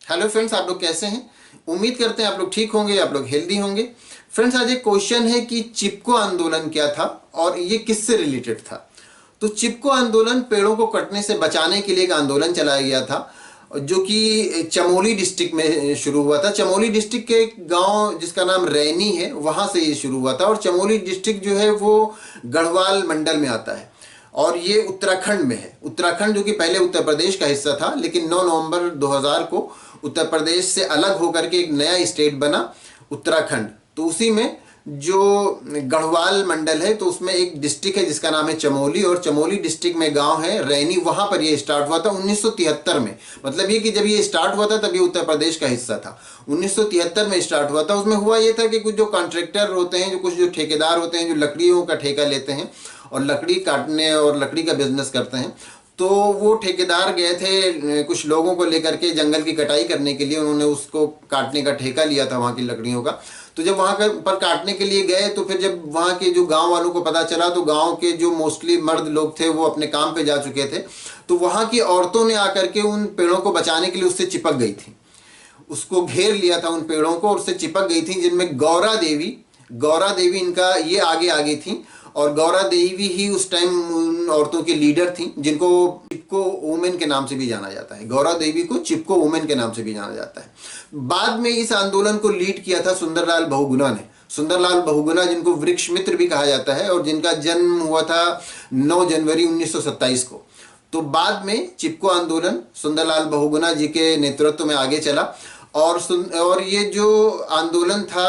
Hello friends, आप लोग कैसे हैं? उम्मीद करते हैं आप लोग ठीक होंगे, आप लोग हेल्दी होंगे। फ्रेंड्स, आज एक क्वेश्चन है कि चिपको आंदोलन क्या था और ये किससे रिलेटेड था। तो चिपको आंदोलन पेड़ों को कटने से बचाने के लिए एक आंदोलन चलाया गया था, जो कि चमोली डिस्ट्रिक्ट में शुरू हुआ था। चमोली डिस्ट्रिक्ट के एक गांव जिसका नाम रैनी है, वहां से ये शुरू हुआ था। और चमोली डिस्ट्रिक्ट जो है वो गढ़वाल मंडल में आता है और ये उत्तराखंड में है। उत्तराखंड जो कि पहले उत्तर प्रदेश का हिस्सा था, लेकिन 9 नवंबर 2000 को उत्तर प्रदेश से अलग होकर के एक नया स्टेट बना उत्तराखंड। तो उसी में जो गढ़वाल मंडल है, तो उसमें एक डिस्ट्रिक्ट है जिसका नाम है चमोली, और चमोली डिस्ट्रिक्ट में गांव है रैनी। वहां पर ये स्टार्ट हुआ था 1973 में। मतलब ये कि जब ये स्टार्ट हुआ था तब ये उत्तर प्रदेश का हिस्सा था। 1973 में स्टार्ट हुआ था। उसमें हुआ ये था कि कुछ जो कॉन्ट्रैक्टर होते हैं, जो ठेकेदार होते हैं, जो लकड़ियों का ठेका लेते हैं और लकड़ी काटने और लकड़ी का बिजनेस करते हैं, तो वो ठेकेदार गए थे कुछ लोगों को लेकर के जंगल की कटाई करने के लिए। उन्होंने उसको काटने का ठेका लिया था वहाँ की लकड़ियों का। तो जब वहाँ पर काटने के लिए गए, तो फिर जब वहाँ के जो गांव वालों को पता चला, तो गांव के जो मोस्टली मर्द लोग थे वो अपने काम पे जा चुके थे। तो वहाँ की औरतों ने आकर के उन पेड़ों को बचाने के लिए उससे चिपक गई थी, उसको घेर लिया था उन पेड़ों को और उससे चिपक गई थी। जिनमें गौरा देवी इनका ये आगे आगे थी। और गौरा देवी ही उस टाइम उन औरतों की लीडर थी, जिनको चिपको वुमेन के नाम से भी जाना जाता है। गौरा देवी को चिपको वुमेन के नाम से भी जाना जाता है। बाद में इस आंदोलन को लीड किया था सुंदरलाल बहुगुणा ने। सुंदरलाल बहुगुणा, जिनको वृक्ष मित्र भी कहा जाता है, और जिनका जन्म हुआ था 9 जनवरी 1927 को। तो बाद में चिपको आंदोलन सुंदरलाल बहुगुणा जी के नेतृत्व में आगे चला। और ये जो आंदोलन था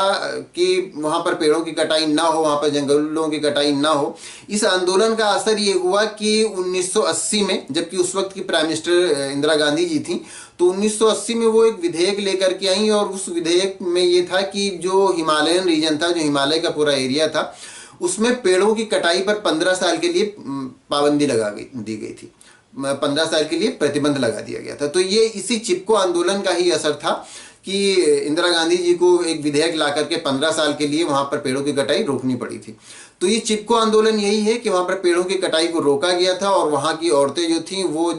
कि वहाँ पर पेड़ों की कटाई ना हो, वहाँ पर जंगलों की कटाई ना हो, इस आंदोलन का असर ये हुआ कि 1980 में, जबकि उस वक्त की प्राइम मिनिस्टर इंदिरा गांधी जी थी, तो 1980 में वो एक विधेयक लेकर के आई। और उस विधेयक में ये था कि जो हिमालयन रीजन था, जो हिमालय का पूरा एरिया था, उसमें पेड़ों की कटाई पर 15 साल के लिए पाबंदी दी गई थी। 15 साल के लिए प्रतिबंध लगा दिया गया था। तो ये इसी चिपको आंदोलन का ही असर था कि इंदिरा गांधी जी को एक विधेयक ला करके 15 साल के लिए वहां पर पेड़ों की कटाई रोकनी पड़ी थी। तो ये चिपको आंदोलन यही है कि वहां पर पेड़ों की कटाई को रोका गया था, और वहां की औरतें जो थीं वो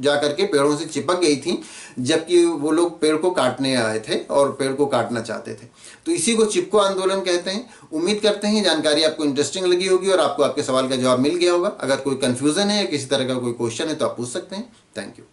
जा करके पेड़ों से चिपक गई थीं, जबकि वो लोग पेड़ को काटने आए थे और पेड़ को काटना चाहते थे। तो इसी को चिपको आंदोलन कहते हैं। उम्मीद करते हैं जानकारी आपको इंटरेस्टिंग लगी होगी और आपको आपके सवाल का जवाब मिल गया होगा। अगर कोई कंफ्यूजन है या किसी तरह का कोई क्वेश्चन है तो आप पूछ सकते हैं। Thank you.